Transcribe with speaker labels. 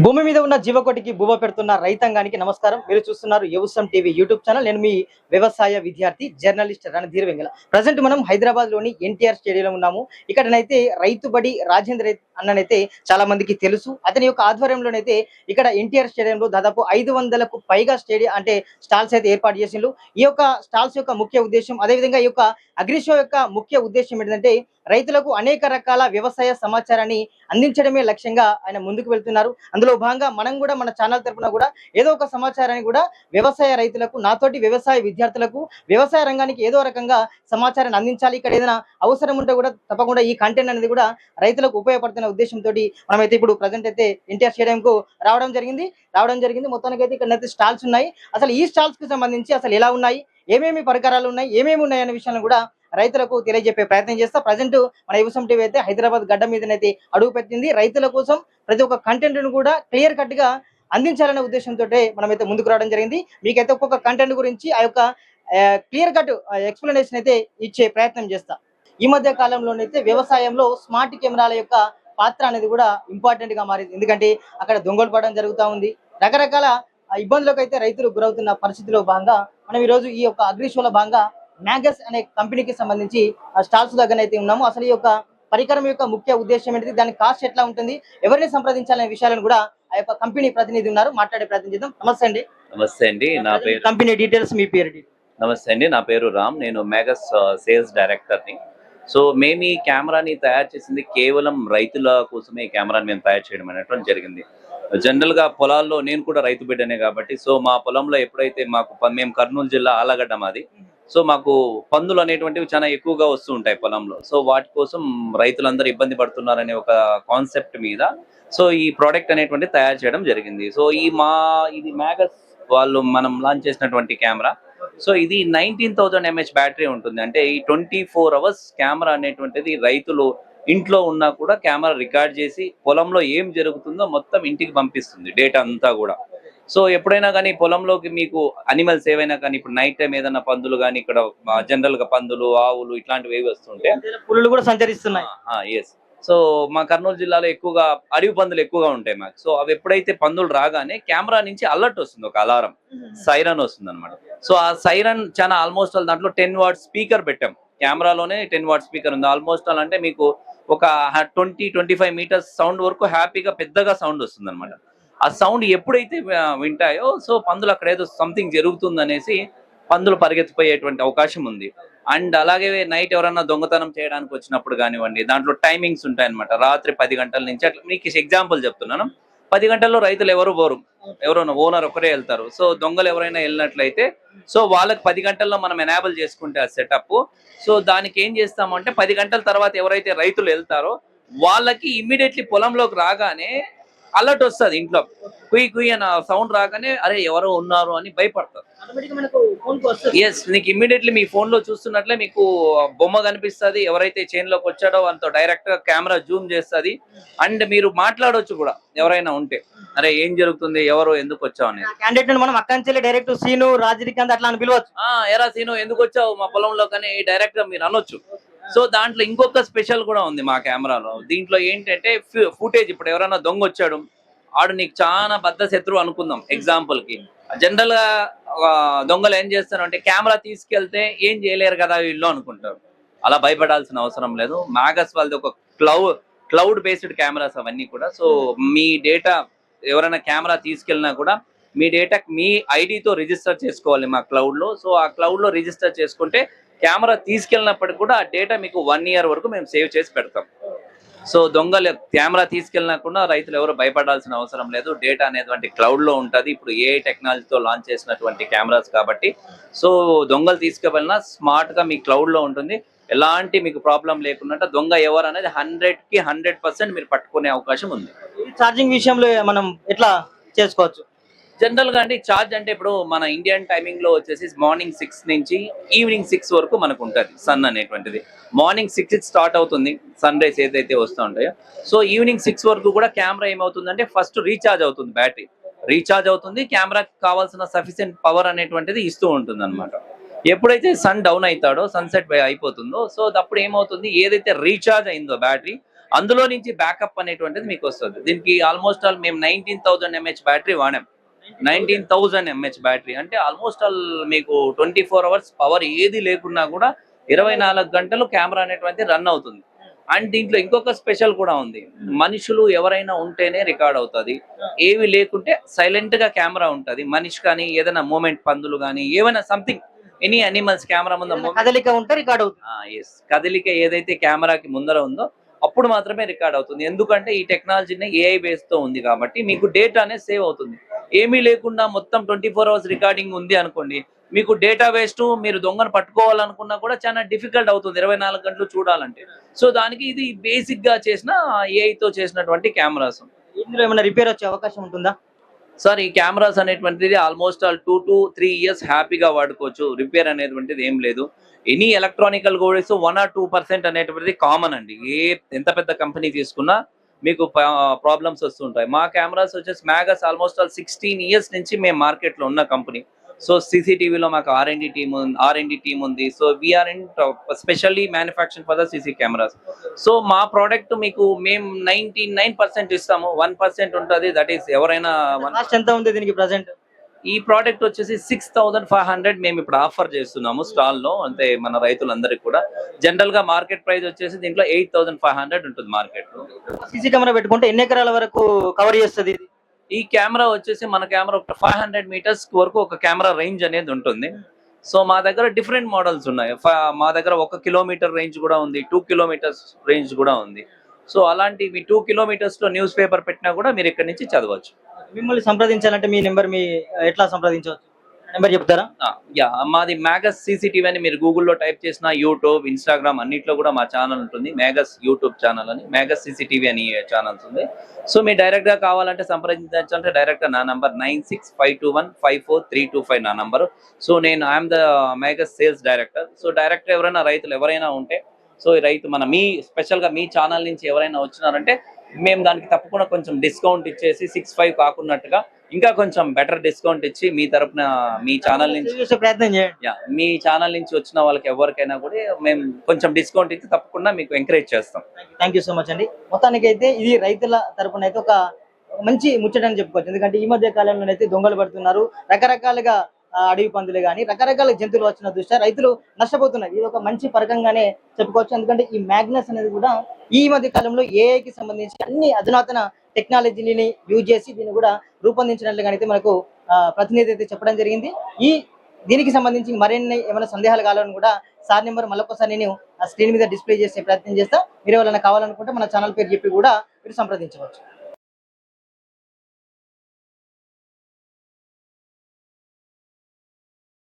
Speaker 1: భూమి మీద ఉన్న జీవకోటికి భూమ పెడుతున్న రైతాంగానికి నమస్కారం. మీరు చూస్తున్నారు వ్యవసాయం టీవీ యూట్యూబ్ ఛానల్. నేను మీ వ్యవసాయ విద్యార్థి జర్నలిస్ట్ రణధీర్ వెంగళ. ప్రజెంట్ మనం హైదరాబాద్ లోని ఎన్టీఆర్ స్టేడియంలో ఉన్నాము. ఇక్కడనైతే రైతు బడి రాజేంద్ర అన్ననైతే చాలా మందికి తెలుసు. అతని యొక్క ఆధ్వర్యంలోనైతే ఇక్కడ ఎన్టీఆర్ స్టేడియంలో దాదాపు 500కు పైగా స్టాల్స్ అయితే ఏర్పాటు చేసిండ్రు. ఈ యొక్క స్టాల్స్ యొక్క ముఖ్య ఉద్దేశం, అదేవిధంగా ఈ యొక్క అగ్రిషో యొక్క ముఖ్య ఉద్దేశం ఏంటంటే రైతులకు అనేక రకాల వ్యవసాయ సమాచారాన్ని అందించడమే లక్ష్యంగా ఆయన ముందుకు వెళ్తున్నారు. అందులో భాగంగా మనం కూడా మన ఛానల్ తరఫున కూడా ఏదో ఒక సమాచారాన్ని కూడా వ్యవసాయ రైతులకు, నాతోటి వ్యవసాయ విద్యార్థులకు, వ్యవసాయ రంగానికి ఏదో రకంగా సమాచారాన్ని అందించాలి. ఇక్కడ ఏదైనా అవసరం ఉంటే కూడా తప్పకుండా ఈ కంటెంట్ అనేది కూడా రైతులకు ఉపయోగపడుతున్న ఉద్దేశంతో మనమైతే ఇప్పుడు ప్రజెంట్ అయితే ఎన్టీఆర్ స్టేడియం కు రావడం జరిగింది. మొత్తానికి అయితే ఇక్కడ స్టాల్స్ ఉన్నాయి. అసలు ఈ స్టాల్స్ కు సంబంధించి అసలు ఎలా ఉన్నాయి, ఏమేమి పరికరాలు ఉన్నాయి, ఏమేమి ఉన్నాయి అనే విషయాన్ని కూడా రైతులకు తెలియజెప్పే ప్రయత్నం చేస్తా. ప్రజెంట్ మన వ్యవసాయం టీవీ అయితే హైదరాబాద్ గడ్డ మీదనైతే అడుగు పెట్టింది. రైతుల కోసం ప్రతి ఒక్క కంటెంట్ ను కూడా క్లియర్ కట్ గా అందించాలనే ఉద్దేశంతో మనమైతే ముందుకు రావడం జరిగింది. మీకైతే ఒక్కొక్క కంటెంట్ గురించి ఆ యొక్క క్లియర్ కట్ ఎక్స్ప్లెనేషన్ అయితే ఇచ్చే ప్రయత్నం చేస్తా. ఈ మధ్య కాలంలోనైతే వ్యవసాయంలో స్మార్ట్ కెమెరాల యొక్క పాత్ర అనేది కూడా ఇంపార్టెంట్ గా మారింది. ఎందుకంటే అక్కడ దొంగలు పడడం జరుగుతూ ఉంది. రకరకాల ఇబ్బందులకు అయితే రైతులు గురవుతున్న పరిస్థితిలో భాగంగా మనం ఈ రోజు ఈ యొక్క అగ్రిషోలో భాగంగా మ్యాగస్ అనే కంపెనీకి సంబంధించి స్టాల్స్ దగ్గర అయితే ఉన్నాము. అసలు ఈ యొక్క పరికరం యొక్క ముఖ్య ఉద్దేశం ఏంటిది, దాని కాస్ట్ ఎట్లా ఉంటుంది, ఎవరిని సంప్రదించాలనే విషయాలను కూడా ఆ యొక్క కంపెనీ ప్రతినిధి ఉన్నారు, మాట్లాడే ప్రయత్నం చేద్దాం. నమస్తే అండి.
Speaker 2: నమస్తే అండి, నా పేరు
Speaker 1: కంపెనీ డీటెయిల్స్, మీ పేరు డీటెయిల్స్.
Speaker 2: నమస్తే అండి, నా పేరు రామ్. నేను మ్యాగస్ సేల్స్ డైరెక్టర్ని. సో మేము ఈ కెమెరాని తయారు చేసింది కేవలం రైతుల కోసమే ఈ కెమెరాని మేము తయారు చేయడం అనేటువంటి జరిగింది. జనరల్గా పొలాల్లో నేను కూడా రైతు బిడ్డనే కాబట్టి, సో మా పొలంలో ఎప్పుడైతే మేము కర్నూలు జిల్లా ఆలగడ్డ మాది, సో మాకు పందులు అనేటువంటివి చాలా ఎక్కువగా వస్తూ ఉంటాయి పొలంలో. సో వాటి కోసం రైతులందరూ ఇబ్బంది పడుతున్నారనే ఒక కాన్సెప్ట్ మీద సో ఈ ప్రోడక్ట్ అనేటువంటి తయారు చేయడం జరిగింది. సో ఇది మ్యాగస్ వాళ్ళు మనం లాంచ్ చేసినటువంటి కెమెరా. సో ఇది 19,000 mAh బ్యాటరీ ఉంటుంది. అంటే ఈ 24 hours కెమెరా అనేటువంటిది రైతులు ఇంట్లో ఉన్నా కూడా కెమెరా రికార్డ్ చేసి పొలంలో ఏం జరుగుతుందో మొత్తం ఇంటికి పంపిస్తుంది, డేటా అంతా కూడా. సో ఎప్పుడైనా కానీ పొలంలోకి మీకు అనిమల్స్ ఏవైనా కానీ, ఇప్పుడు నైట్ టైం ఏదైనా పందులు కానీ, ఇక్కడ జనరల్ గా పందులు, ఆవులు ఇట్లాంటివి ఏవి వస్తుంటే
Speaker 1: పులులు కూడా సంచరిస్తున్నాయి.
Speaker 2: ఎస్. సో మా కర్నూలు జిల్లాలో ఎక్కువగా అడవి పందులు ఎక్కువగా ఉంటాయి మాకు. సో అవి ఎప్పుడైతే పందులు రాగానే కెమెరా నుంచి అలర్ట్ వస్తుంది, ఒక అలారం సైరన్ వస్తుంది అనమాట. సో ఆ సైరన్ చాలా ఆల్మోస్ట్ దాంట్లో 10 వాట్ స్పీకర్ పెట్టాం. కెమెరాలోనే 10 వాట్ స్పీకర్ ఉంది. ఆల్మోస్ట్ అంటే మీకు ఒక 20-25 మీటర్స్ సౌండ్ వరకు హ్యాపీగా పెద్దగా సౌండ్ వస్తుంది అనమాట. ఆ సౌండ్ ఎప్పుడైతే వింటాయో సో పందులు అక్కడ ఏదో సంథింగ్ జరుగుతుంది అనేసి పందులు పరిగెత్తిపోయేటువంటి అవకాశం ఉంది. అండ్ అలాగే నైట్ ఎవరన్నా దొంగతనం చేయడానికి వచ్చినప్పుడు కానివ్వండి, దాంట్లో టైమింగ్స్ ఉంటాయన్నమాట. రాత్రి 10 గంటల నుంచి అట్లా మీకు ఎగ్జాంపుల్ చెప్తున్నాను. 10 గంటల్లో రైతులు ఎవరు పోరు, ఎవరైనా ఓనర్ ఒకరే వెళ్తారు. సో దొంగలు ఎవరైనా వెళ్ళినట్లయితే సో వాళ్ళకి 10 గంటల్లో మనం ఎనాబుల్ చేసుకుంటే ఆ సెటప్. సో దానికి ఏం చేస్తామంటే 10 గంటల తర్వాత ఎవరైతే రైతులు వెళ్తారో వాళ్ళకి ఇమ్మీడియట్లీ పొలంలోకి రాగానే అలర్ట్ వస్తుంది. ఇంట్లో కుయ్ కుయ్ అన్న సౌండ్ రాగానే అరే ఎవరో ఉన్నారు అని భయపడతారు. ఎస్, నీకు ఇమ్మీడియట్లీ మీ ఫోన్ లో చూస్తున్నట్లే మీకు బొమ్మ కనిపిస్తుంది. ఎవరైతే చైన్ లోకి వచ్చాడో అంత డైరెక్ట్ గా కెమెరా జూమ్ చేస్తుంది. అండ్ మీరు మాట్లాడవచ్చు కూడా ఎవరైనా ఉంటే, అరే ఏం జరుగుతుంది, ఎవరు ఎందుకు వచ్చావు అనేది.
Speaker 1: మనం అక్కడి డైరెక్ట్ సీను రాజరికాంత్ అట్లా అని పిలవచ్చు.
Speaker 2: ఎరా సీను ఎందుకు వచ్చావు మా పొలంలో కానీ డైరెక్ట్ గా మీరు అనొచ్చు. సో దాంట్లో ఇంకొక స్పెషల్ కూడా ఉంది మా కెమెరాలో. దీంట్లో ఏంటంటే ఫుటేజ్, ఇప్పుడు ఎవరైనా దొంగ వచ్చాడు, ఆడు నీకు చాలా పెద్ద శత్రువు అనుకుందాం ఎగ్జాంపుల్ కి. జనరల్ గా దొంగలు ఏం చేస్తారు అంటే కెమెరా తీసుకెళ్తే ఏం చేయలేరు కదా వీళ్ళు అనుకుంటారు. అలా భయపడాల్సిన అవసరం లేదు. మ్యాగస్ వాళ్ళది ఒక క్లౌడ్ బేస్డ్ కెమెరాస్ అవన్నీ కూడా. సో మీ డేటా ఎవరైనా కెమెరా తీసుకెళ్ళినా కూడా మీ డేటా మీ ఐడితో రిజిస్టర్ చేసుకోవాలి మా క్లౌడ్ లో. సో ఆ క్లౌడ్ లో రిజిస్టర్ చేసుకుంటే కెమెరా తీసుకెళ్ళినప్పటికి కూడా ఆ డేటా మీకు 1 year వరకు మేము సేవ్ చేసి పెడతాం. సో దొంగలు కెమెరా తీసుకెళ్ళినా కూడా రైతులు ఎవరు భయపడాల్సిన అవసరం లేదు. డేటా అనేటువంటి క్లౌడ్ లో ఉంటుంది. ఇప్పుడు AI టెక్నాలజీతో లాంచ్ చేసినటువంటి కెమెరాస్ కాబట్టి సో దొంగలు తీసుకెళ్ళినా స్మార్ట్ గా మీ క్లౌడ్ లో ఉంటుంది. ఎలాంటి మీకు ప్రాబ్లం లేకుండా దొంగ ఎవరు అనేది 100కి 100% మీరు పట్టుకునే అవకాశం ఉంది.
Speaker 1: ఛార్జింగ్ విషయంలో మనం ఎట్లా చేసుకోవచ్చు?
Speaker 2: జనరల్ గా అంటే ఛార్జ్ అంటే ఇప్పుడు మన ఇండియన్ టైమింగ్ లో వచ్చేసి మార్నింగ్ 6 నుంచి ఈవినింగ్ 6 వరకు మనకు ఉంటుంది. సన్ అనేటువంటిది మార్నింగ్ 6 స్టార్ట్ అవుతుంది, సన్ రైస్ ఏదైతే వస్తూ ఉంటాయో. సో ఈవినింగ్ 6 వరకు కూడా కెమెరా ఏమవుతుందంటే ఫస్ట్ రీఛార్జ్ అవుతుంది, బ్యాటరీ రీఛార్జ్ అవుతుంది. కెమెరాకి కావాల్సిన సఫిషియెంట్ పవర్ అనేటువంటిది ఇస్తూ ఉంటుంది అనమాట. ఎప్పుడైతే సన్ డౌన్ అవుతాడో, సన్సెట్ అయిపోతుందో, సో అప్పుడు ఏమవుతుంది, ఏదైతే రీఛార్జ్ అయిందో బ్యాటరీ అందులో నుంచి బ్యాకప్ అనేటువంటిది మీకు వస్తుంది. దీనికి ఆల్మోస్ట్ ఆల్ మేము 19,000 mAh బ్యాటరీ వాడాం. 19,000 mAh బ్యాటరీ అంటే ఆల్మోస్ట్ ఆల్ మీకు 24 hours పవర్ ఏది లేకున్నా కూడా 24 గంటలు కెమెరా అనేటువంటి రన్ అవుతుంది. అండ్ దీంట్లో ఇంకొక స్పెషల్ కూడా ఉంది. మనుషులు ఎవరైనా ఉంటేనే రికార్డ్ అవుతుంది, ఏవి లేకుంటే సైలెంట్ గా కెమెరా ఉంటది. మనిషి కానీ ఏదైనా మూమెంట్, పందులు కానీ ఏమైనా సంథింగ్ ఎనీ అనిమల్స్ కెమెరా ముందు
Speaker 1: కదలిక ఉంటే రికార్డ్ అవుతుంది.
Speaker 2: కదలిక ఏదైతే కెమెరాకి ముందర ఉందో అప్పుడు మాత్రమే రికార్డ్ అవుతుంది. ఎందుకంటే ఈ టెక్నాలజీని ఏఐ బేస్ తో ఉంది కాబట్టి మీకు డేటా అనేది సేవ్ అవుతుంది. ఏమీ లేకుండా మొత్తం 24 hours రికార్డింగ్ ఉంది అనుకోండి, మీకు డేటా వేస్ట్, మీరు దొంగను పట్టుకోవాలనుకున్నా కూడా చాలా డిఫికల్ట్ అవుతుంది 24 గంటలు చూడాలంటే. సో దానికి ఇది బేసిక్ గా చేసిన ఏఐ తో చేసినటువంటి కెమెరాస్.
Speaker 1: ఇందులో ఏమైనా రిపేర్ వచ్చే అవకాశం ఉంటుందా?
Speaker 2: సార్ ఈ కెమెరాస్ అనేటువంటిది ఆల్మోస్ట్ ఆల్ 2 to 3 years హ్యాపీగా వాడుకోవచ్చు. రిపేర్ అనేటువంటిది ఏం లేదు. ఎనీ ఎలక్ట్రానికల్ గోడెస్ 1 or 2% అనేటువంటిది కామన్ అండి. ఎంత పెద్ద కంపెనీ తీసుకున్నా మీకు ప్రాబ్లమ్స్ వస్తుంటాయి. మా కెమెరాస్ వచ్చేసి మ్యాగస్ ఆల్మోస్ట్ ఆల్ 16 years నుంచి మేము మార్కెట్ లో ఉన్న కంపెనీ. సో CCTVలో మాకు R&D టీమ్ ఉంది. So we are in specially manufacturing for the CC cameras. సో మా ప్రోడక్ట్ మీకు మేము 99% ఇస్తాము, 1% ఉంటుంది. దట్ ఈస్ ఎవరైనా
Speaker 1: కాస్ట్ ఎంత ఉంది దీనికి ప్రెసెంట్?
Speaker 2: ఈ ప్రోడక్ట్ వచ్చేసి 6,500 మేము ఇప్పుడు ఆఫర్ చేస్తున్నాము స్టాల్ లో. అంటే మన రైతులందరికీ కూడా జనరల్ గా మార్కెట్ ప్రైస్ వచ్చేసి దీంట్లో 8,500 ఉంటుంది మార్కెట్ లో.
Speaker 1: సీసీ కెమెరా పెట్టుకుంటే ఎన్ని ఎకరాల వరకు కవర్ చేస్తుంది ఇది?
Speaker 2: ఈ కెమెరా వచ్చేసి మన కెమెరా 500 meters వరకు ఒక కెమెరా రేంజ్ అనేది ఉంటుంది. సో మా దగ్గర డిఫరెంట్ మోడల్స్ ఉన్నాయి. మా దగ్గర 1 kilometer రేంజ్ కూడా ఉంది, 2 kilometers రేంజ్ కూడా ఉంది. సో అలాంటివి 2 kilometers లో న్యూస్ పేపర్ పెట్టినా కూడా మీరు ఇక్కడ నుంచి చదవచ్చు.
Speaker 1: మిమ్మల్ని సంప్రదించాలంటే మీ నెంబర్ ఎట్లా సంప్రదించవచ్చు? నెంబర్ చెప్తారా?
Speaker 2: యా, మాది మ్యాగస్ CCTV అని మీరు గూగుల్లో టైప్ చేసిన, యూట్యూబ్, ఇన్స్టాగ్రామ్ అన్నిట్లో కూడా మా ఛానల్ ఉంటుంది. మ్యాగస్ యూట్యూబ్ ఛానల్ అని, మ్యాగస్ CCTV అని ఛానల్స్ ఉంది. సో మీరు డైరెక్ట్ గా కావాలంటే సంప్రదించాలంటే డైరెక్ట్ గా నా నంబర్ 9652154325 నా number. So I'm the Magus sales director. So direct ఎవరైనా రైతులు ఎవరైనా ఉంటే, సో ఈ రైతు మీ స్పెషల్ గా మీ ఛానల్ నుంచి ఎవరైనా వచ్చినారంటే మేము దానికి తప్పకుండా కొంచెం డిస్కౌంట్ ఇచ్చేసి 65 కాకున్నట్టుగా ఇంకా కొంచెం బెటర్ డిస్కౌంట్ ఇచ్చి మీ తరపున మీ ఛానల్ నుంచి
Speaker 1: ప్రయత్నం చేయండి.
Speaker 2: మీ ఛానల్ నుంచి వచ్చిన వాళ్ళకి ఎవరికైనా కూడా మేము కొంచెం డిస్కౌంట్ ఇచ్చి తప్పకుండా మీకు ఎంకరేజ్ చేస్తాం.
Speaker 1: థ్యాంక్ యూ సో మచ్ అండి. మొత్తానికి అయితే ఇది రైతుల తరపున అయితే ఒక మంచి ముచ్చటని చెప్పుకోవచ్చు. ఎందుకంటే ఈ మధ్య కాలంలో అయితే దొంగలు పడుతున్నారు, రకరకాలుగా అడవి పందులు కానీ రకరకాల జంతువులు వచ్చిన దృష్ట్యా రైతులు నష్టపోతున్నారు. ఇది ఒక మంచి పరకంగానే చెప్పుకోవచ్చు. ఎందుకంటే ఈ మ్యాగ్నస్ అనేది కూడా ఈ మధ్య కాలంలో ఏఐకి సంబంధించి అన్ని అధునాతన టెక్నాలజీని యూజ్ చేసి దీన్ని కూడా రూపొందించినట్లుగా అయితే మనకు ప్రతినిధి అయితే చెప్పడం జరిగింది. దీనికి సంబంధించి మరిన్ని ఏమైనా సందేహాలు కావాలని కూడా సార్ నెంబర్ మళ్ళొకసారి నేను స్క్రీన్ మీద డిస్ప్లే చేసే ప్రయత్నం చేస్తా. మీరు ఎవరైనా కావాలనుకుంటే మన ఛానల్ పేరు చెప్పి కూడా మీరు సంప్రదించవచ్చు.